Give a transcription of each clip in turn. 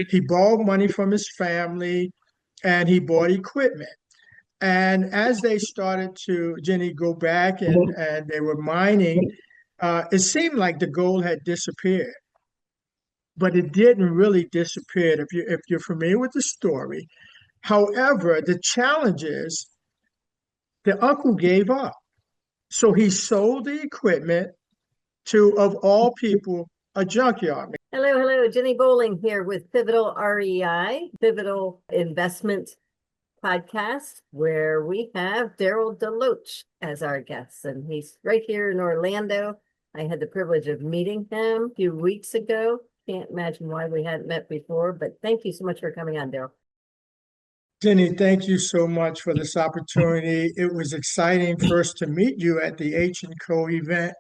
He borrowed money from his family and he bought equipment. And as they started to, Ginny, go back and they were mining, it seemed like the gold had disappeared, but it didn't really disappear if you're familiar with the story. However, the challenge is the uncle gave up. So he sold the equipment to, of all people, a junkyard. Hello, hello. Ginny Bolling here with Pivotal REI, Pivotal Investment Podcast, where we have Darrell DeLoatch as our guest. And he's right here in Orlando. I had the privilege of meeting him a few weeks ago. Can't imagine why we hadn't met before, but thank you so much for coming on, Darrell. Jenny, thank you so much for this opportunity. It was exciting first to meet you at the H&Co event,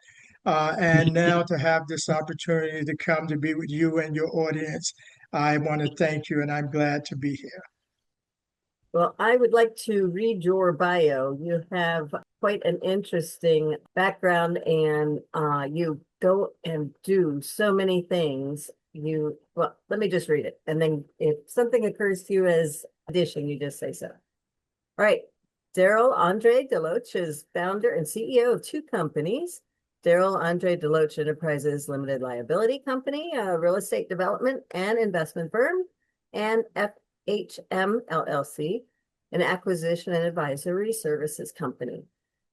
and now to have this opportunity to come to be with you and your audience. I want to thank you, and I'm glad to be here. Well, I would like to read your bio. You have quite an interesting background, and you go and do so many things. Well, let me just read it. And then if something occurs to you as addition, you just say so. All right. Darrell Andre DeLoatch is founder and CEO of two companies. Darrell Andre DeLoatch Enterprises Limited Liability Company, a real estate development and investment firm, and FHMLLC, an acquisition and advisory services company.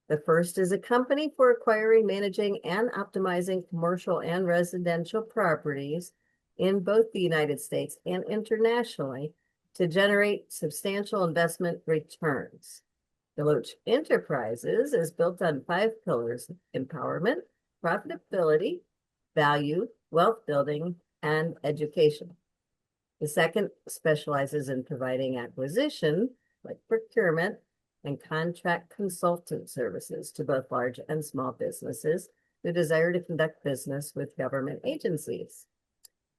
The first is a company for acquiring, managing, and optimizing commercial and residential properties in both the United States and internationally to generate substantial investment returns. DeLoatch Enterprises is built on 5 pillars: empowerment, profitability, value, wealth building, and education. The second specializes in providing acquisition, like procurement, and contract consultant services to both large and small businesses who desire to conduct business with government agencies.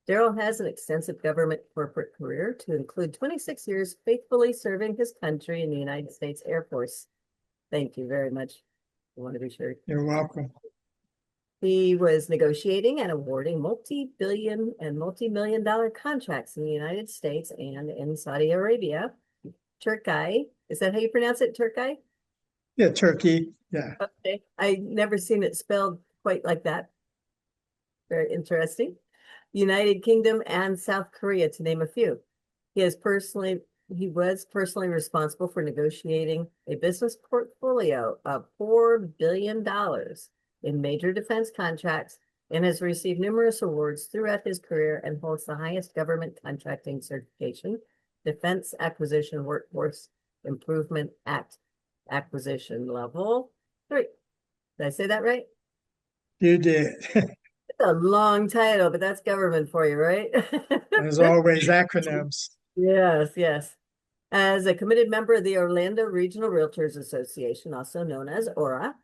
Darrell has an extensive government corporate career to include 26 years faithfully serving his country in the United States Air Force. Thank you very much. I want to be sure. You're welcome. He was negotiating and awarding multi-billion and multi-million-dollar contracts in the United States and in Saudi Arabia. Turkey, is that how you pronounce it, Turkey? Yeah, Turkey. Yeah. Okay. I never seen it spelled quite like that. Very interesting. United Kingdom and South Korea, to name a few. He was personally responsible for negotiating a business portfolio of $4 billion in major defense contracts and has received numerous awards throughout his career and holds the highest government contracting certification, Defense Acquisition Workforce Improvement Act, acquisition level 3. Did I say that right? You did. It's a long title, but that's government for you, right? As always, acronyms. Yes, yes. As a committed member of the Orlando Regional Realtors Association, also known as ORA,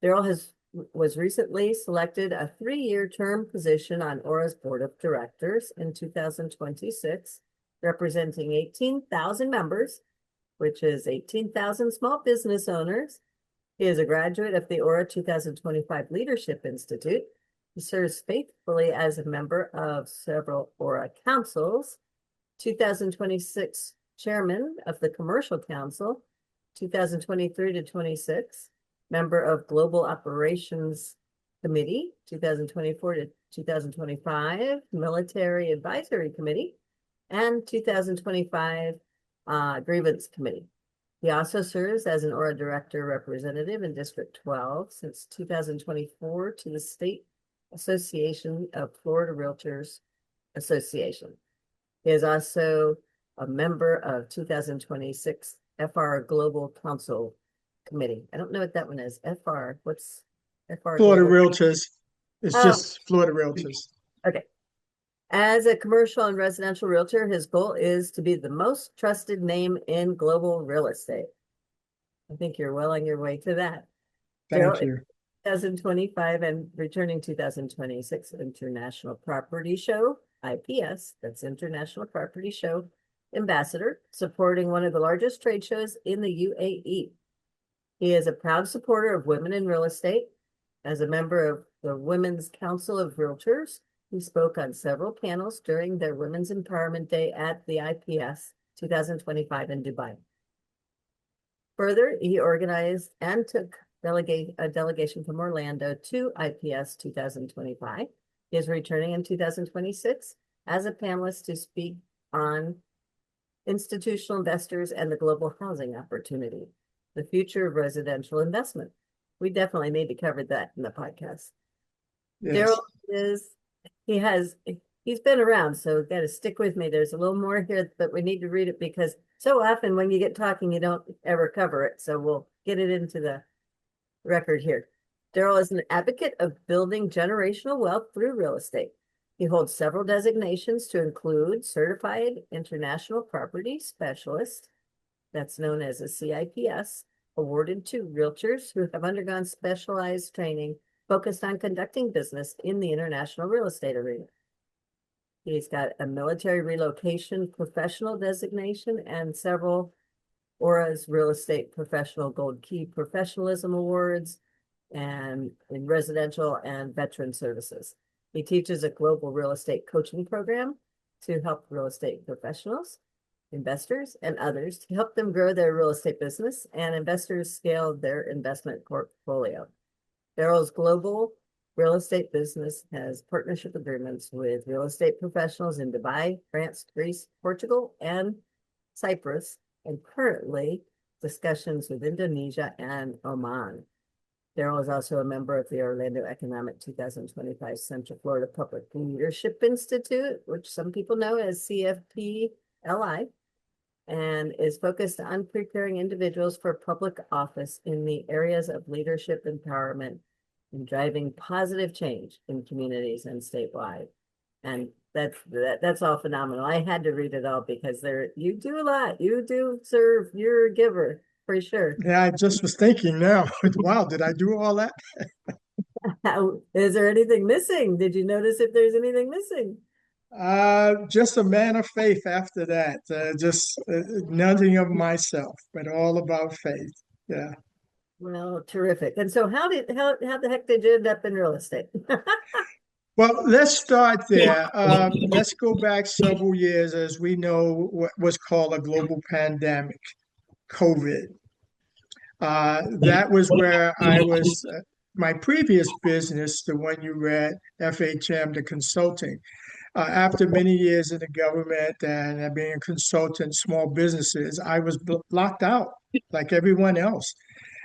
Darrell was recently selected a 3-year term position on ORA's board of directors in 2026, representing 18,000 members, which is 18,000 small business owners. He is a graduate of the ORA 2025 Leadership Institute. He serves faithfully as a member of several ORA councils, 2026 chairman of the Commercial Council, 2023 to 26, member of Global Operations Committee, 2024 to 2025, Military Advisory Committee, and 2025 Grievance Committee. He also serves as an ORA Director Representative in District 12 since 2024 to the State Association of Florida Realtors Association. He is also a member of 2026 FR Global Council Committee. I don't know what that one is. FR, what's FR? Florida Global? Realtors. It's just Florida Realtors. Okay. As a commercial and residential realtor, his goal is to be the most trusted name in global real estate. I think you're well on your way to that. Thank you. 2025 and returning 2026 International Property Show, IPS, that's International Property Show Ambassador, supporting one of the largest trade shows in the UAE. He is a proud supporter of women in real estate. As a member of the Women's Council of Realtors, He spoke on several panels during their Women's Empowerment Day at the IPS 2025 in Dubai. Further, he organized and took a delegation from Orlando to IPS 2025. He is returning in 2026 as a panelist to speak on institutional investors and the global housing opportunity, the future of residential investment. We definitely maybe covered that in the podcast. Yes. Darrell he's been around, so got to stick with me. There's a little more here, but we need to read it because so often when you get talking, you don't ever cover it. So we'll get it into the record here. Darrell is an advocate of building generational wealth through real estate. He holds several designations to include Certified International Property Specialist, that's known as a CIPS, awarded to realtors who have undergone specialized training focused on conducting business in the international real estate arena. He's got a military relocation professional designation and several ORA's Real Estate Professional Gold Key Professionalism Awards and in residential and veteran services. He teaches a global real estate coaching program to help real estate professionals, investors, and others to help them grow their real estate business and investors scale their investment portfolio. Darrell's global real estate business has partnership agreements with real estate professionals in Dubai, France, Greece, Portugal, and Cyprus, and currently discussions with Indonesia and Oman. Darrell is also a member of the Orlando Economic 2025 Central Florida Public Leadership Institute, which some people know as CFPLI, and is focused on preparing individuals for public office in the areas of leadership empowerment and driving positive change in communities and statewide. And that's all phenomenal. I had to read it all because you do a lot. You do serve. You're a giver for sure. Yeah, I just was thinking now, wow, did I do all that? Is there anything missing? Did you notice if there's anything missing? Just a man of faith after that. Just nothing of myself, but all about faith. Yeah. Well, terrific. And so how the heck did you end up in real estate? Well, let's start there. Let's go back several years as we know what was called a global pandemic, COVID. That was where I was, my previous business, the one you read, FHM, the consulting. After many years in the government and being a consultant, small businesses, I was locked out like everyone else.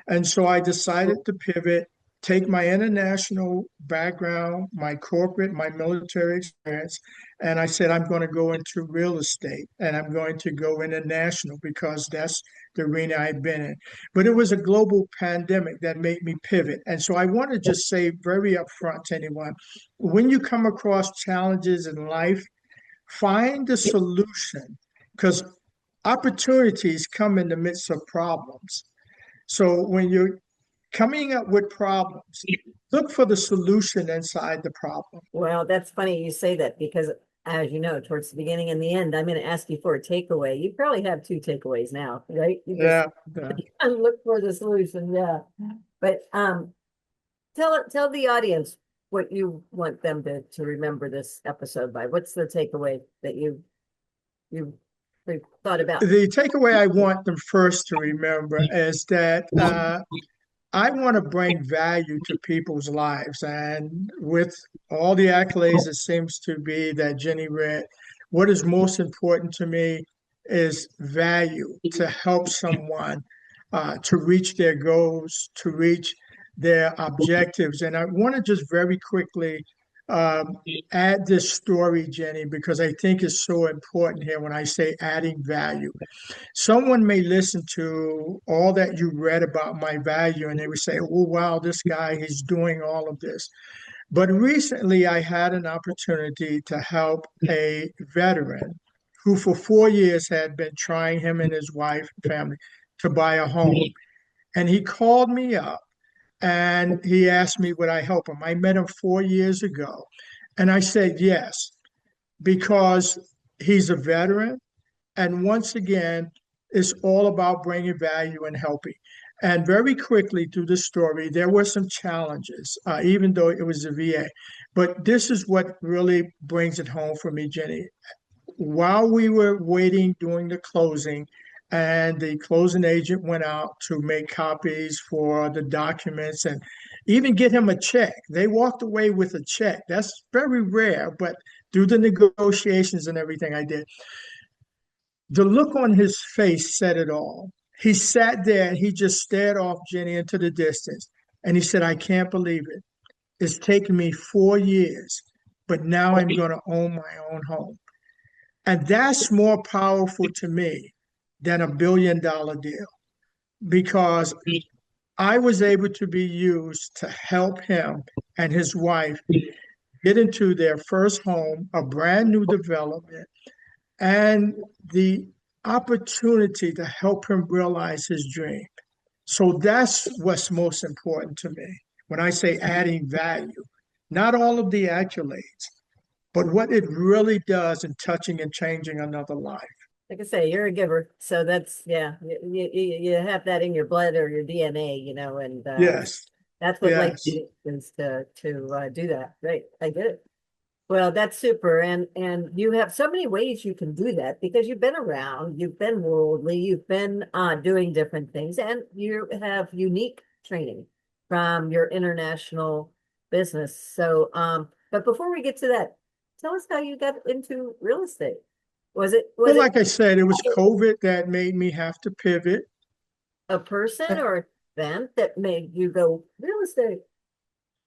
And so I decided to pivot, take my international background, my corporate, my military experience, and I said, I'm going to go into real estate and I'm going to go international because that's the arena I've been in. But it was a global pandemic that made me pivot. And so I want to just say very upfront to anyone, when you come across challenges in life, find the solution because opportunities come in the midst of problems. So when you're coming up with problems, look for the solution inside the problem. Well, that's funny you say that because, as you know, towards the beginning and the end, I'm going to ask you for a takeaway. You probably have two takeaways now, right? Yeah. Look for the solution. Yeah. But tell the audience what you want them to remember this episode by. What's the takeaway that you thought about? The takeaway I want them first to remember is that I want to bring value to people's lives. And with all the accolades, it seems to be that Ginny read, what is most important to me is value to help someone to reach their goals, to reach their objectives. And I want to just very quickly add this story, Jenny, because I think it's so important here when I say adding value. Someone may listen to all that you read about my value and they would say, oh, wow, this guy, he's doing all of this. But recently I had an opportunity to help a veteran who for 4 years had been trying, him and his wife, family, to buy a home. And he called me up and he asked me would I help him. I met him 4 years ago. And I said yes, because he's a veteran. And once again, it's all about bringing value and helping. And very quickly through the story, there were some challenges, even though it was a VA. But this is what really brings it home for me, Jenny. While we were waiting during the closing, and the closing agent went out to make copies for the documents and even get him a check. They walked away with a check. That's very rare, but through the negotiations and everything I did, the look on his face said it all. He sat there and he just stared off Jenny into the distance. And he said, I can't believe it. It's taken me 4 years, but now I'm going to own my own home. And that's more powerful to me than $1 billion deal because I was able to be used to help him and his wife get into their first home, a brand new development, and the opportunity to help him realize his dream. So that's what's most important to me when I say adding value, not all of the accolades, but what it really does in touching and changing another life. Like I say, you're a giver. So that's, yeah, you have that in your blood or your DNA, and Yes, that's what life yes. is to do that. Right. I get it. Well, that's super. And you have so many ways you can do that because you've been around, you've been worldly, you've been doing different things, and you have unique training from your international business. So, but before we get to that, tell us how you got into real estate. Was Well, it like I said, it was COVID that made me have to pivot. a person Uh, or an event that made you go real estate?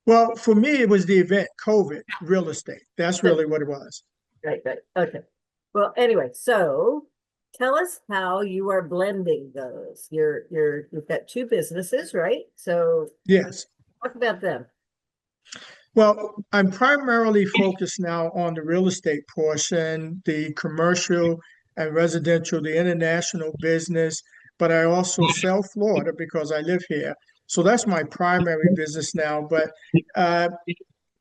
Well, for me, it was the event, COVID, real estate. That's really what it was. Right, right. Okay. Well, anyway, so tell us how you are blending those. You've got two businesses, right? So Yes. talk about them. Well, I'm primarily focused now on the real estate portion, the commercial and residential, the international business, but I also sell Florida because I live here. So that's my primary business now. But uh,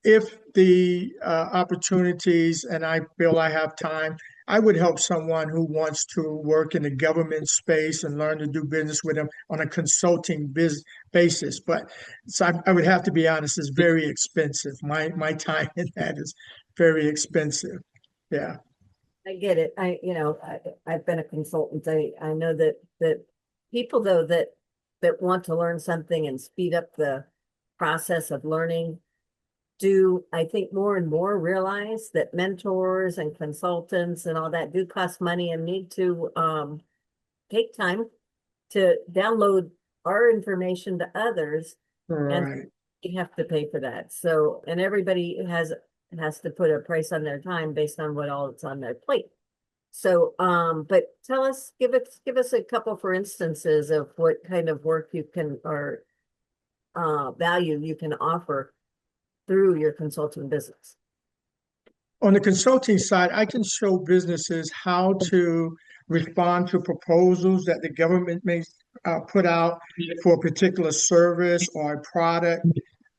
if the opportunities and I feel I have time, I would help someone who wants to work in the government space and learn to do business with them on a consulting basis. But so I would have to be honest, it's very expensive. My time in that is very expensive. Yeah. I get it. I've been a consultant. I know that people though that want to learn something and speed up the process of learning do I think more and more realize that mentors and consultants and all that do cost money and need to take time to download our information to others, and Right. you have to pay for that. So, and everybody has to put a price on their time based on what all it's on their plate. So, but give us a couple for instances of what kind of work you can or value you can offer through your consulting business. On the consulting side, I can show businesses how to respond to proposals that the government may put out for a particular service or a product,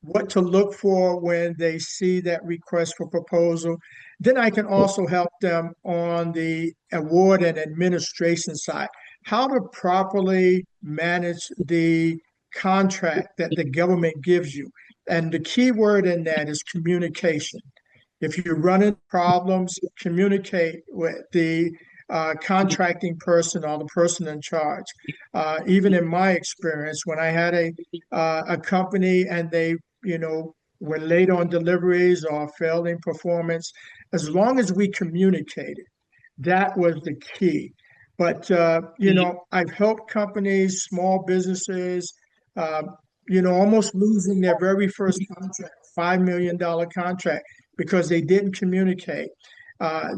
what to look for when they see that request for proposal. Then I can also help them on the award and administration side, how to properly manage the contract that the government gives you. And the key word in that is communication. If you're running problems, communicate with the contracting person or the person in charge. Even in my experience, when I had a company and they, were late on deliveries or failing performance, as long as we communicated, that was the key. But I've helped companies, small businesses, uh, almost losing their very first contract, $5 million contract, because they didn't communicate.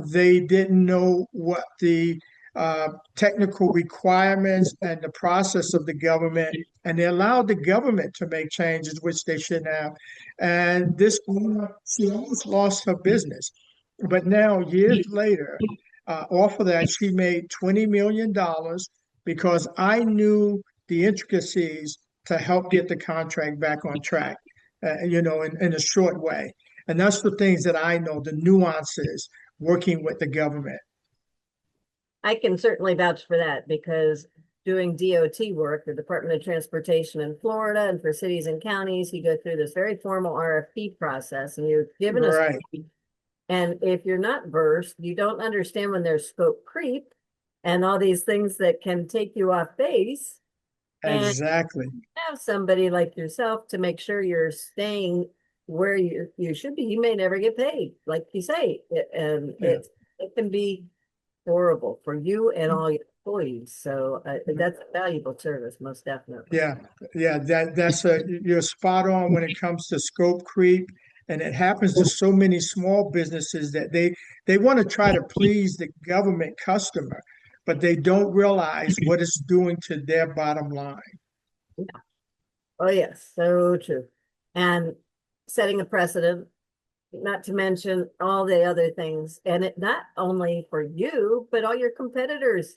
They didn't know what the technical requirements and the process of the government, and they allowed the government to make changes, which they shouldn't have. And this woman, she almost lost her business. But now, years later, off of that, she made $20 million because I knew the intricacies to help get the contract back on track, in a short way. And that's the things that I know, the nuances working with the government. I can certainly vouch for that because doing DOT work, the Department of Transportation in Florida, and for cities and counties, you go through this very formal RFP process, and you're given a Right. scope. And if you're not versed, you don't understand when there's scope creep and all these things that can take you off base. And Exactly. have somebody like yourself to make sure you're staying where you should be. You may never get paid, like you say, and Yeah. it can be horrible for you and all your employees. So that's a valuable service, most definitely. Yeah, yeah, you're spot on when it comes to scope creep, and it happens to so many small businesses that they want to try to please the government customer, but they don't realize what it's doing to their bottom line. Yeah. Oh yes, so true. And setting a precedent, not to mention all the other things, and it not only for you, but all your competitors.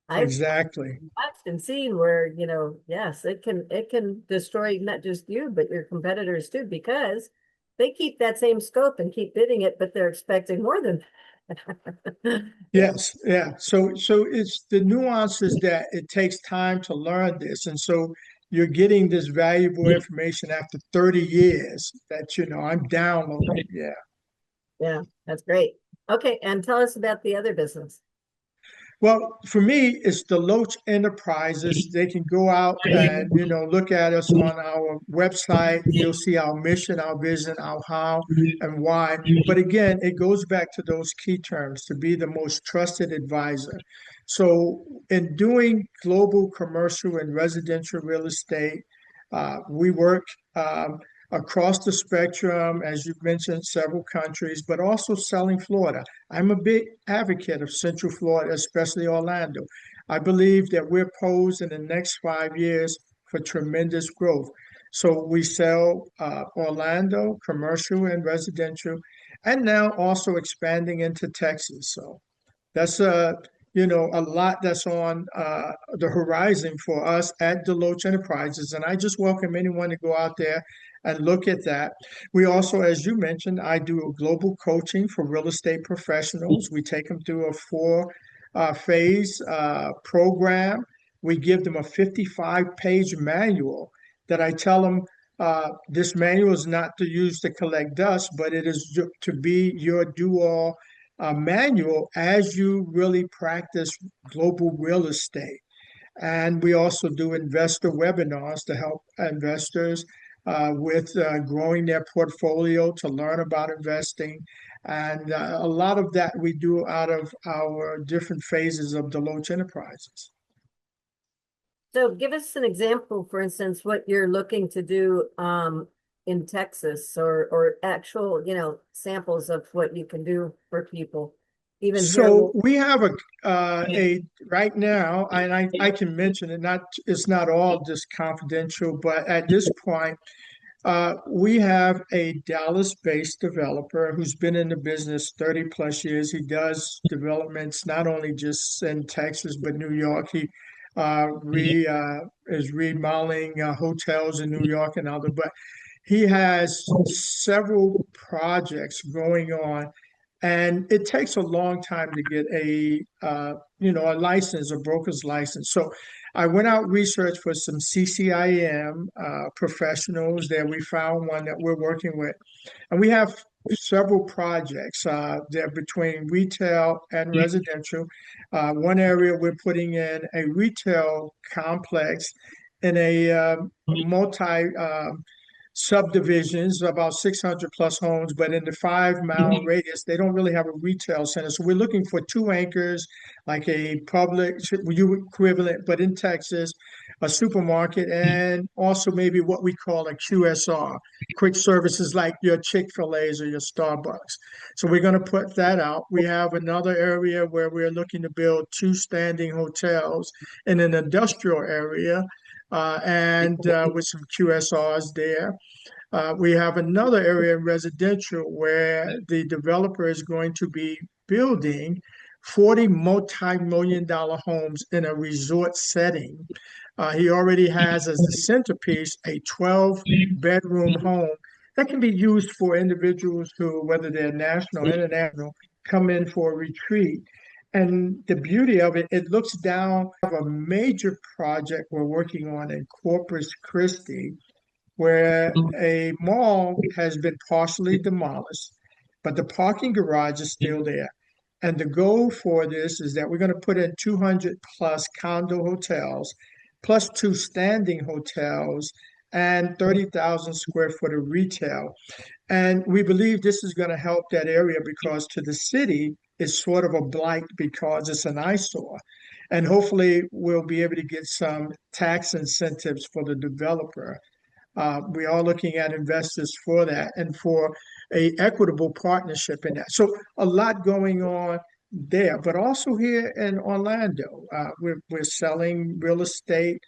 I've Exactly. watched and seen where, yes, it can destroy not just you, but your competitors too, because they keep that same scope and keep bidding it, but they're expecting more than that. Yeah. Yes, yeah. So it's the nuances that it takes time to learn this. And so you're getting this valuable information after 30 years that, I'm downloading. Yeah. Yeah, that's great. Okay, and tell us about the other business. Well, for me, it's DeLoatch Enterprises. They can go out and, look at us on our website. You'll see our mission, our vision, our how and why. But again, it goes back to those key terms to be the most trusted advisor. So, in doing global commercial and residential real estate, we work across the spectrum, as you mentioned, several countries, but also selling Florida. I'm a big advocate of Central Florida, especially Orlando. I believe that we're posed in the next 5 years for tremendous growth. So we sell Orlando, commercial and residential, and now also expanding into Texas. So that's a lot that's on the horizon for us at DeLoatch Enterprises, and I just welcome anyone to go out there and look at that. We also, as you mentioned, I do global coaching for real estate professionals. We take them through a four phase program. We give them a 55-page manual that I tell them this manual is not to use to collect dust, but it is to be your do-all manual as you really practice global real estate. And we also do investor webinars to help investors with growing their portfolio to learn about investing. And a lot of that we do out of our different phases of DeLoatch Enterprises. So give us an example, for instance, what you're looking to do in Texas or actual, samples of what you can do for people, even here. So we have a right now, and I can mention it. It's not all just confidential, but at this point, we have a Dallas-based developer who's been in the business 30 plus years. He does developments not only just in Texas, but New York. He is remodeling hotels in New York and other, but he has several projects going on, and it takes a long time to get a license, a broker's license. So I went out research for some CCIM professionals there. We found one that we're working with, and we have several projects. They're between retail and residential. One area we're putting in a retail complex in a multi subdivisions, about 600 plus homes, but in the 5 mile radius, they don't really have a retail center. So we're looking for two anchors, like a public equivalent, but in Texas, a supermarket, and also maybe what we call a QSR, quick services like your Chick-fil-A's or your Starbucks. So we're going to put that out. We have another area where we're looking to build two standing hotels in an industrial area. And with some QSRs there. We have another area in residential where the developer is going to be building 40 multi-million dollar homes in a resort setting. He already has as the centerpiece a 12-bedroom home that can be used for individuals who, whether they're national or international, come in for a retreat. And the beauty of it, it looks down a major project we're working on in Corpus Christi, where a mall has been partially demolished, but the parking garage is still there. And the goal for this is that we're going to put in 200 plus condo hotels, plus two standing hotels, and 30,000 square foot of retail. And we believe this is going to help that area because to the city, it's sort of a blight because it's an eyesore. And hopefully, we'll be able to get some tax incentives for the developer. We are looking at investors for that and for a equitable partnership in that. So a lot going on there, but also here in Orlando, we're selling real estate,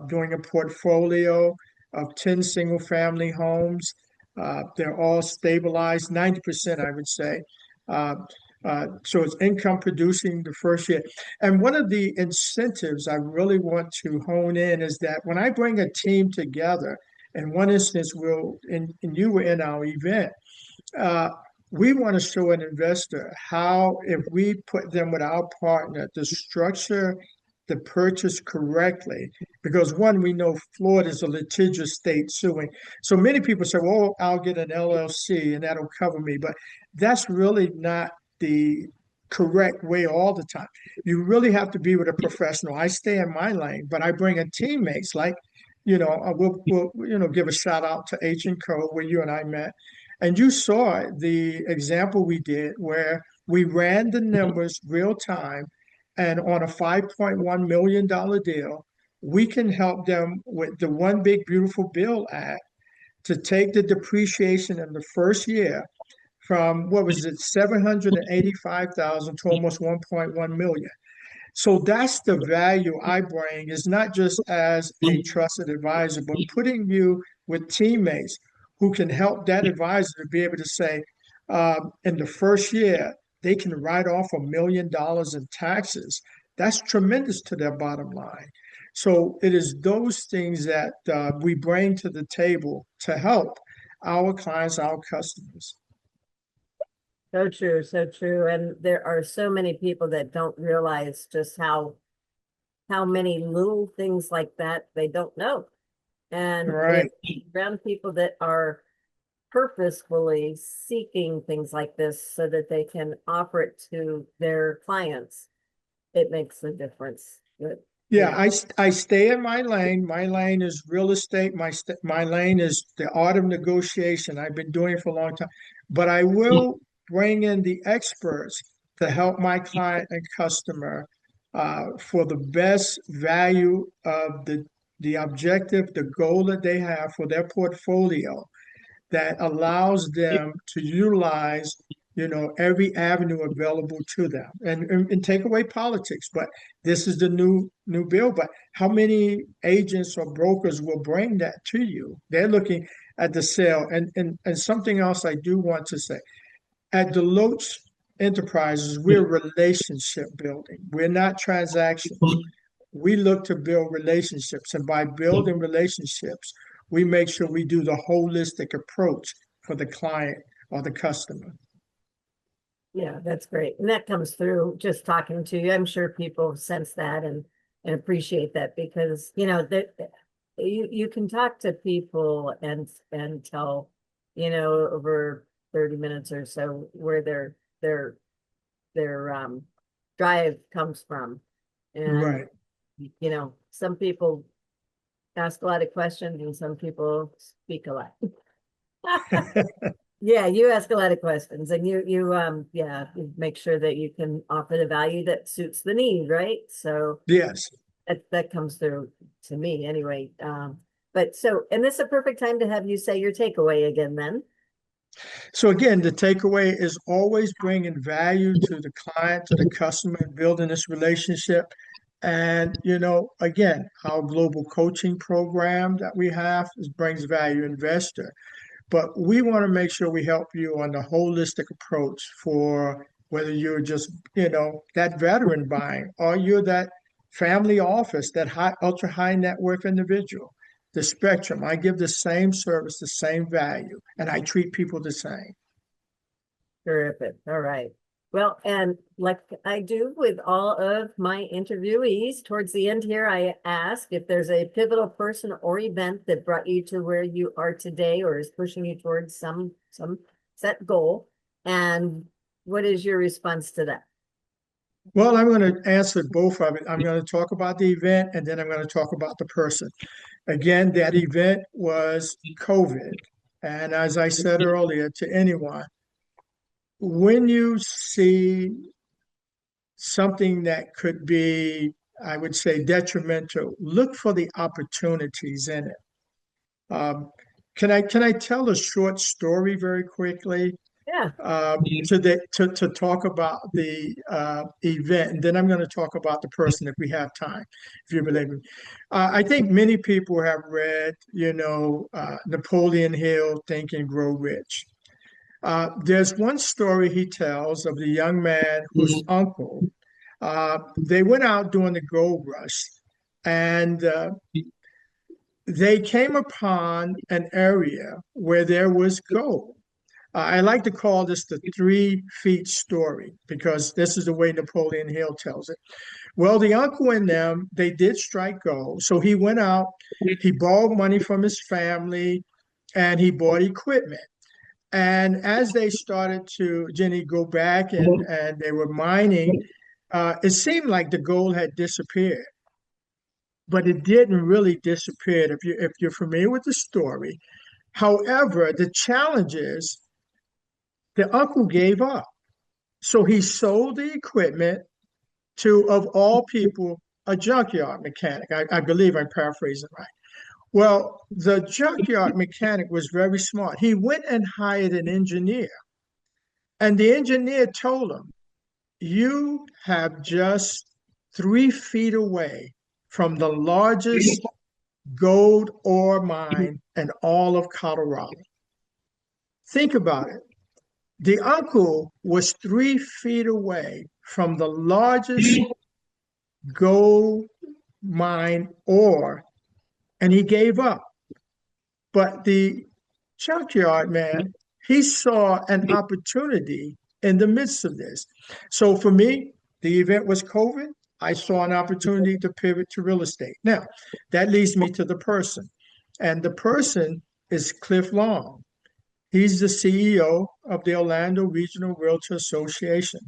doing a portfolio of 10 single family homes. They're all stabilized, 90%, I would say. Uh, so it's income producing the first year. And one of the incentives I really want to hone in is that when I bring a team together, in one instance, and you were in our event, uh, we want to show an investor how, if we put them with our partner to structure the purchase correctly, because one, we know Florida is a litigious state suing. So many people say, well, I'll get an LLC and that'll cover me. But that's really not the correct way all the time. You really have to be with a professional. I stay in my lane, but I bring in teammates like, we'll give a shout out to H and Co where you and I met. And you saw the example we did where we ran the numbers real time, and on a $5.1 million deal, we can help them with the One Big Beautiful Bill Act to take the depreciation in the first year from what was it, 785,000 to almost 1.1 million. So that's the value I bring, is not just as a trusted advisor, but putting you with teammates who can help that advisor to be able to say, in the first year, they can write off $1 million in taxes. That's tremendous to their bottom line. So it is those things that we bring to the table to help our clients, our customers. So true, so true. And there are so many people that don't realize just how many little things like that they don't know. And Right. around people that are purposefully seeking things like this so that they can offer it to their clients, it makes a difference. But, Yeah, I stay in my lane. My lane is real estate. My lane is the art of negotiation. I've been doing it for a long time. But I will bring in the experts to help my client and customer for the best value of the objective, the goal that they have for their portfolio that allows them to utilize, every avenue available to them and take away politics. But this is the new bill. But how many agents or brokers will bring that to you? They're looking at the sale. And something else I do want to say. At DeLoatch Enterprises, we're relationship building. We're not transactional. We look to build relationships. And by building relationships, we make sure we do the holistic approach for the client or the customer. yeah, that's great. And that comes through just talking to you. I'm sure people sense that and appreciate that because, that you can talk to people and tell, over 30 minutes or so where their drive comes from. And, Right. some people ask a lot of questions and some people speak a lot. Yeah, you ask a lot of questions and you make sure that you can offer the value that suits the need, right? So Yes. that comes through to me anyway. And this is a perfect time to have you say your takeaway again then. So again, the takeaway is always bringing value to the client, to the customer, and building this relationship. And, again, our global coaching program that we have brings value investor. But we want to make sure we help you on the holistic approach for whether you're just, that veteran buying or you're that family office, that ultra high net worth individual. The spectrum, I give the same service, the same value, and I treat people the same. Terrific. All right. Well, and like I do with all of my interviewees, towards the end here, I ask if there's a pivotal person or event that brought you to where you are today or is pushing you towards some set goal. And what is your response to that? Well, I'm going to answer both of it. I'm going to talk about the event and then I'm going to talk about the person. Again, that event was COVID. And as I said earlier to anyone, when you see something that could be, I would say, detrimental, look for the opportunities in it. Can I tell a short story very quickly Yeah. to talk about the event, and then I'm going to talk about the person if we have time, if you believe me. I think many people have read, Napoleon Hill, Think and Grow Rich. There's one story he tells of the young man whose uncle, they went out during the gold rush and they came upon an area where there was gold. I like to call this the 3 feet story because this is the way Napoleon Hill tells it. Well, the uncle and them, they did strike gold. So he went out, he borrowed money from his family, and he bought equipment. And as they started to, Ginny, go back and they were mining, it seemed like the gold had disappeared, but it didn't really disappear if you're familiar with the story. However, the challenge is the uncle gave up. So he sold the equipment to, of all people, a junkyard mechanic. I believe I'm paraphrasing right. Well, the junkyard mechanic was very smart. He went and hired an engineer, and the engineer told him, you have just 3 feet away from the largest gold ore mine in all of Colorado. Think about it. The uncle was 3 feet away from the largest gold mine ore, and he gave up. But the junkyard man, he saw an opportunity in the midst of this. So for me, the event was COVID. I saw an opportunity to pivot to real estate. Now, that leads me to the person. And the person is Cliff Long. He's the CEO of the Orlando Regional Realtor Association.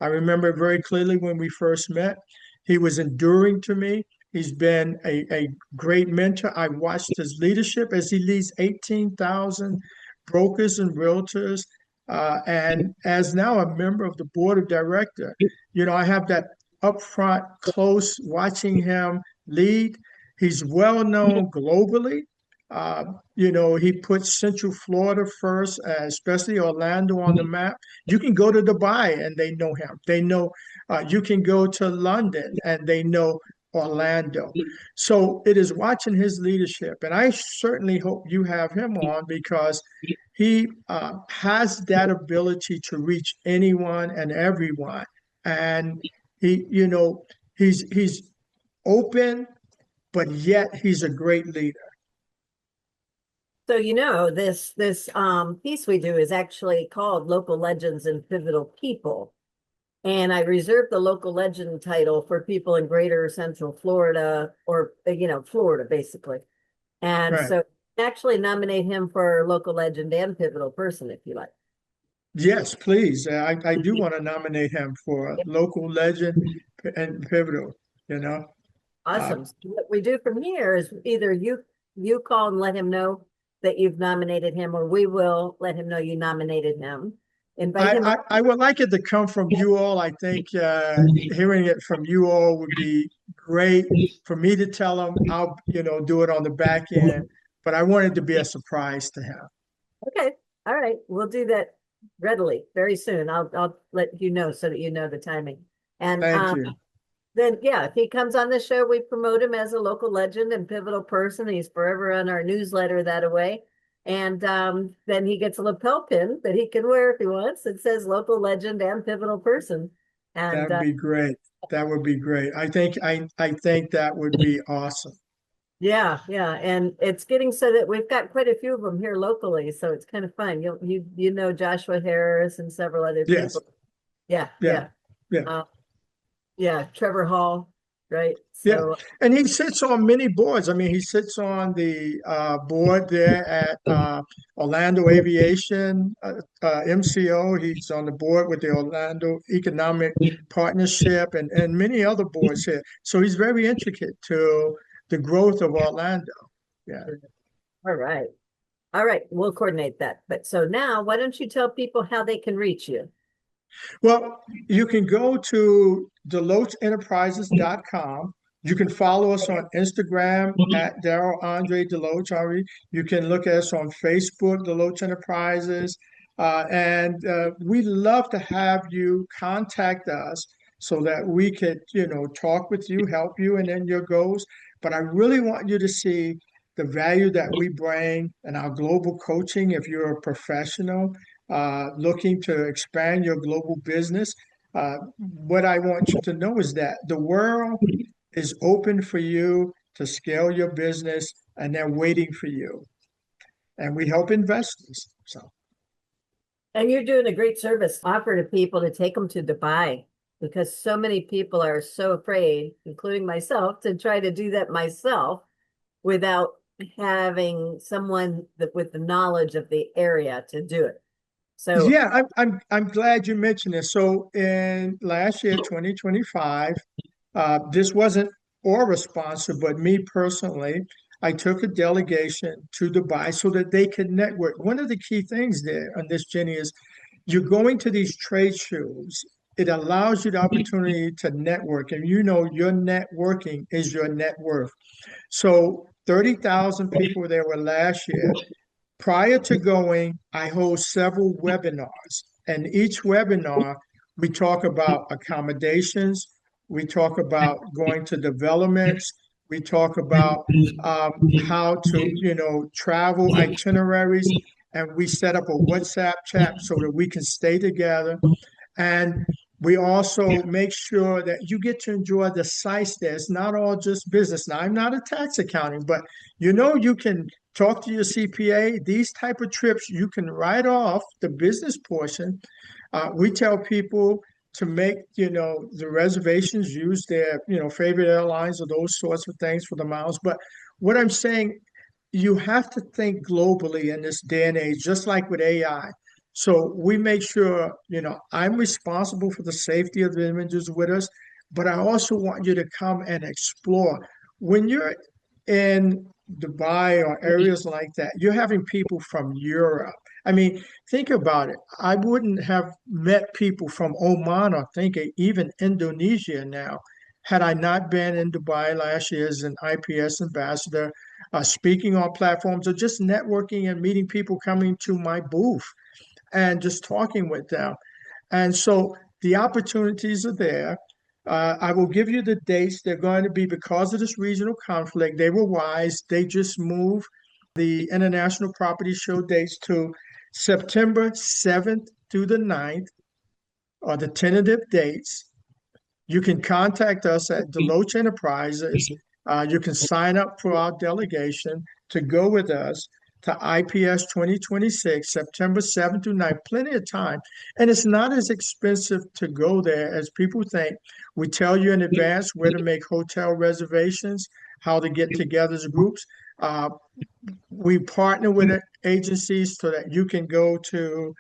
I remember very clearly when we first met. He was enduring to me. He's been a great mentor. I watched his leadership as he leads 18,000 brokers and realtors. And as now a member of the board of director, I have that upfront close watching him lead. He's well known globally. He put Central Florida first, especially Orlando on the map. You can go to Dubai and they know him. They know you can go to London and they know Orlando. So it is watching his leadership. And I certainly hope you have him on because he has that ability to reach anyone and everyone. And he's open, but yet he's a great leader. So this piece we do is actually called Local Legends and Pivotal People. And I reserved the local legend title for people in greater Central Florida or Florida basically. And Right. so actually nominate him for local legend and pivotal person if you like. Yes, please. I do want to nominate him for local legend and pivotal, you know. Uh, Awesome. So what we do from here is either you call and let him know that you've nominated him, or we will let him know you nominated him. Invite I, him I, up. I would like it to come from you all. I think hearing it from you all would be great. For me to tell him, I'll, do it on the back end, but I want it to be a surprise to him. Okay. All right. We'll do that readily very soon. I'll let you know so that you know the timing. And Thank you. then yeah, if he comes on the show, we promote him as a local legend and pivotal person. He's forever on our newsletter that way. And then he gets a lapel pin that he can wear if he wants. It says local legend and pivotal person. And That'd be great. That would be great. I think that would be awesome. yeah, yeah. And it's getting so that we've got quite a few of them here locally. So it's kind of fun. You know Joshua Harris and several other Yes. people. Yeah, Yeah, yeah. yeah. Uh, yeah, Trevor Hall, right? Yeah, So and he sits on many boards. I mean, he sits on the board there at Orlando Aviation, MCO. He's on the board with the Orlando Economic Partnership and many other boards here. So he's very intricate to the growth of Orlando. Yeah. all right. All right, we'll coordinate that. But so now why don't you tell people how they can reach you? Well, you can go to DeLoatchEnterprises.com. You can follow us on Instagram at Darrell Andre DeLoatch. You can look at us on Facebook, DeLoatch Enterprises. And we'd love to have you contact us so that we could, talk with you, help you, and then your goals. But I really want you to see the value that we bring in our global coaching if you're a professional looking to expand your global business. What I want you to know is that the world is open for you to scale your business and they're waiting for you. And we help investors. So, And you're doing a great service offer to people to take them to Dubai because so many people are so afraid, including myself, to try to do that myself without having someone that with the knowledge of the area to do it. So yeah, I'm glad you mentioned this. So in last year, 2025, this wasn't Aura's sponsor, but me personally, I took a delegation to Dubai so that they could network. One of the key things there on this, Jenny, is you're going to these trade shows. It allows you the opportunity to network, and your networking is your net worth. So 30,000 people there were last year. Prior to going, I hold several webinars, and each webinar we talk about accommodations, we talk about going to developments, we talk about how to, travel itineraries, and we set up a WhatsApp chat so that we can stay together. And we also make sure that you get to enjoy the sites there. It's not all just business. Now, I'm not a tax accounting, but you can talk to your CPA. These type of trips, you can write off the business portion. We tell people to make, the reservations, use their, favorite airlines or those sorts of things for the miles. But what I'm saying, you have to think globally in this day and age, just like with AI. So we make sure, I'm responsible for the safety of the images with us, but I also want you to come and explore. When you're in Dubai or areas like that, you're having people from Europe. I mean, think about it. I wouldn't have met people from Oman or think even Indonesia now had I not been in Dubai last year as an IPS ambassador, speaking on platforms or just networking and meeting people coming to my booth and just talking with them. And so the opportunities are there. I will give you the dates. They're going to be because of this regional conflict. They were wise. They just moved the International Property Show dates to September 7th through the 9th are the tentative dates. You can contact us at DeLoatch Enterprises. You can sign up for our delegation to go with us to IPS 2026, September 7th through 9th. Plenty of time. And it's not as expensive to go there as people think. We tell you in advance where to make hotel reservations, how to get together as groups. Uh, we partner with agencies so that you can go to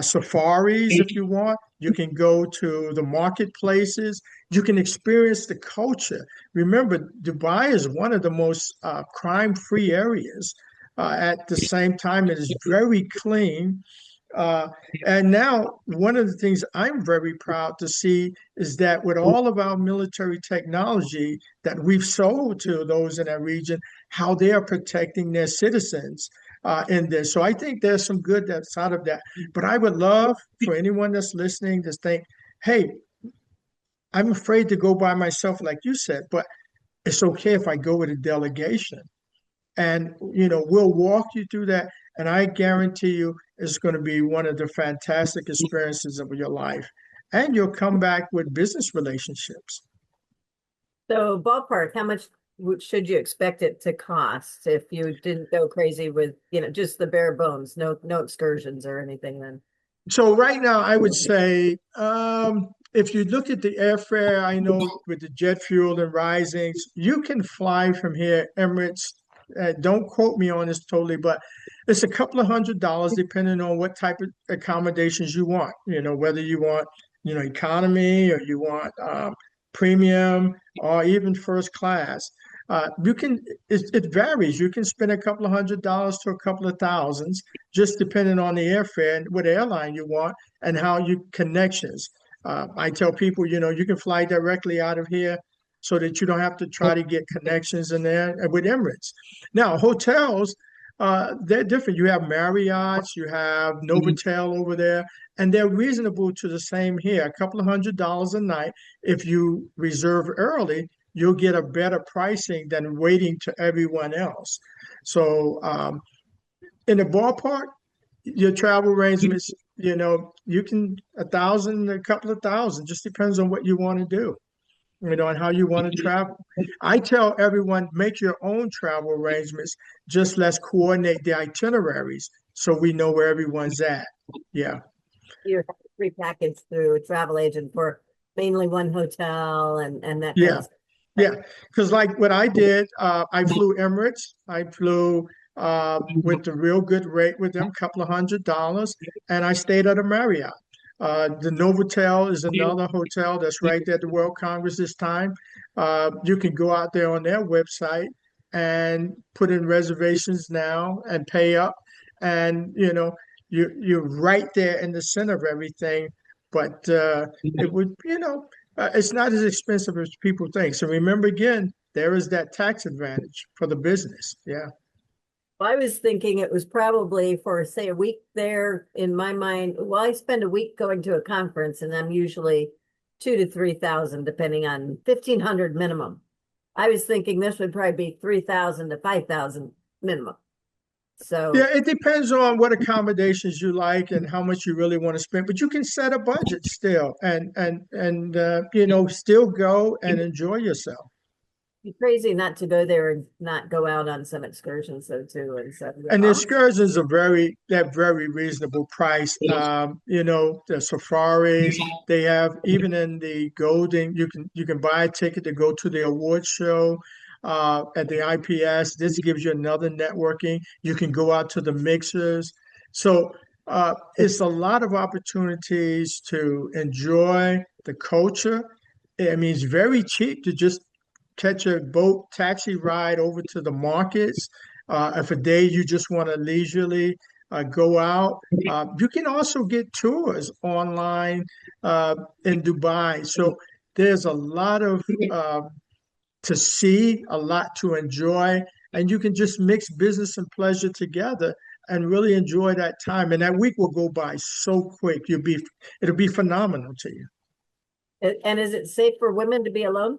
safaris if you want. You can go to the marketplaces. You can experience the culture. Remember, Dubai is one of the most crime-free areas. At the same time, it is very clean. Uh, and now, one of the things I'm very proud to see is that with all of our military technology that we've sold to those in that region, how they are protecting their citizens in this. So I think there's some good that's out of that. But I would love for anyone that's listening to think, hey, I'm afraid to go by myself, like you said, but it's okay if I go with a delegation. And, we'll walk you through that. And I guarantee you it's going to be one of the fantastic experiences of your life. And you'll come back with business relationships. so ballpark, how much should you expect it to cost if you didn't go crazy with, just the bare bones, no excursions or anything then? So right now, I would say if you look at the airfare, I know with the jet fuel and risings, you can fly from here, Emirates. Don't quote me on this totally, but it's a couple of $100 depending on what type of accommodations you want. Whether you want, economy or you want premium or even first class. It varies. You can spend a couple of $100 to a couple of thousands just depending on the airfare and what airline you want and how you connections. I tell people, you can fly directly out of here so that you don't have to try to get connections in there with Emirates. Now, hotels, they're different. You have Marriott's, you have Novotel over there, and they're reasonable to the same here. A couple of $100 a night. If you reserve early, you'll get a better pricing than waiting to everyone else. So, in the ballpark, your travel arrangements, you can 1,000, a couple of thousand, just depends on what you want to do, and how you want to travel. I tell everyone, make your own travel arrangements, just let's coordinate the itineraries so we know where everyone's at. Yeah. You're prepackaged through a travel agent for mainly one hotel and that kind Yeah. of stuff. Yeah, because like what I did, I flew Emirates. I flew with the real good rate with them, couple of $100, and I stayed at a Marriott. The Novotel is another hotel that's right there at the World Congress this time. You can go out there on their website and put in reservations now and pay up, and you're right there in the center of everything. But it would, it's not as expensive as people think. So remember again, there is that tax advantage for the business. Yeah. I was thinking it was probably for, say, a week there in my mind. Well, I spend a week going to a conference and I'm usually 2 to 3,000, depending on 1,500 minimum. I was thinking this would probably be 3,000 to 5,000 minimum. So Yeah, it depends on what accommodations you like and how much you really want to spend, but you can set a budget still and still go and enjoy yourself. be crazy not to go there and not go out on some excursions though too. And so And the excursions are they're very reasonable price. The safaris, they have even in the Golden, you can buy a ticket to go to the award show at the IPS. This gives you another networking. You can go out to the mixers. So it's a lot of opportunities to enjoy the culture. I mean, it's very cheap to just catch a boat taxi ride over to the markets. If a day you just want to leisurely go out, you can also get tours online in Dubai. So there's a lot of to see, a lot to enjoy, and you can just mix business and pleasure together and really enjoy that time. And that week will go by so quick. It'll be phenomenal to you. and is it safe for women to be alone?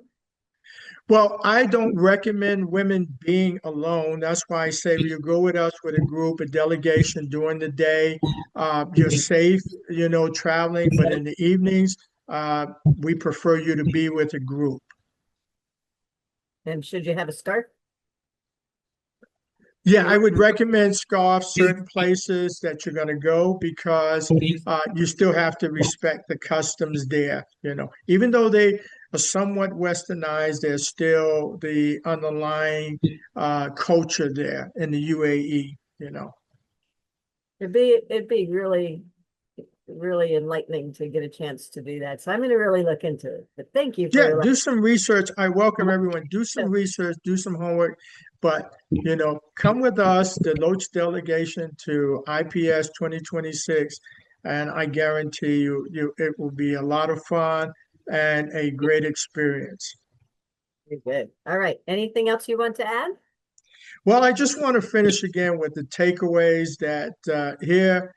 Well, I don't recommend women being alone. That's why I say you go with us with a group, a delegation during the day. You're safe, traveling, but in the evenings, we prefer you to be with a group. And should you have a scarf? Yeah, I would recommend scarves certain places that you're going to go because you still have to respect the customs there. Even though they are somewhat westernized, there's still the underlying culture there in the UAE. It'd be really enlightening to get a chance to do that. So I'm going to really look into it. But thank you for Yeah, your do some research. I welcome everyone. Do some research, do some homework, but come with us, the Loach delegation to IPS 2026, and I guarantee you it will be a lot of fun and a great experience. Very good. All right. Anything else you want to add? Well, I just want to finish again with the takeaways that here,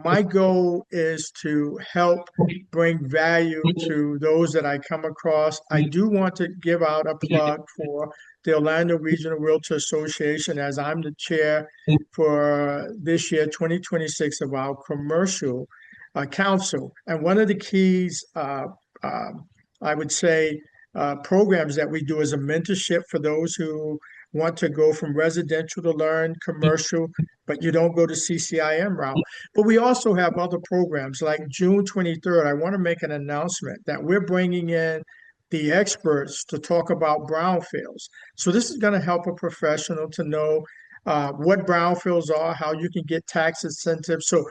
my goal is to help bring value to those that I come across. I do want to give out a plug for the Orlando Regional Realtor Association, as I'm the chair for this year, 2026, of our commercial council. And one of the keys, I would say, programs that we do is a mentorship for those who want to go from residential to learn commercial, but you don't go to CCIM route. But we also have other programs like June 23rd. I want to make an announcement that we're bringing in the experts to talk about brownfields. So this is going to help a professional to know what brownfields are, how you can get tax incentives. So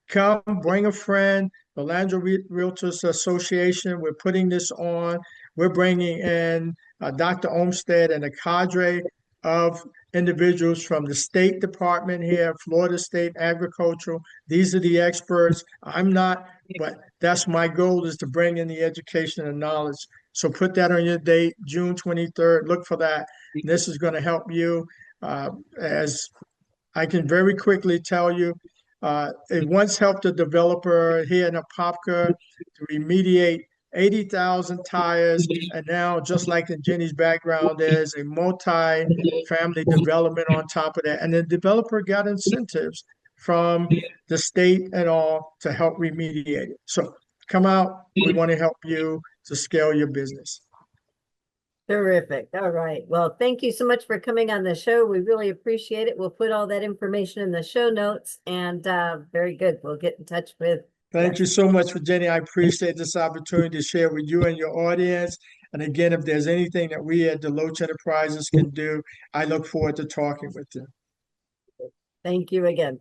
come, bring a friend. The Orlando Realtors Association, we're putting this on. We're bringing in Dr. Olmsted and a cadre of individuals from the State Department here, Florida State Agricultural. These are the experts. I'm not, but that's my goal, is to bring in the education and knowledge. So put that on your date, June 23rd. Look for that. This is going to help you. As I can very quickly tell you, it once helped a developer here in Apopka to remediate 80,000 tires. And now, just like in Ginny's background, there's a multi-family development on top of that. And the developer got incentives from the state and all to help remediate it. So come out. We want to help you to scale your business. Terrific. All right. Well, thank you so much for coming on the show. We really appreciate it. We'll put all that information in the show notes, and very good. We'll get in touch with. Thank you so much, Jenny. I appreciate this opportunity to share with you and your audience. And again, if there's anything that we at DeLoatch Enterprises can do, I look forward to talking with you. Thank you again.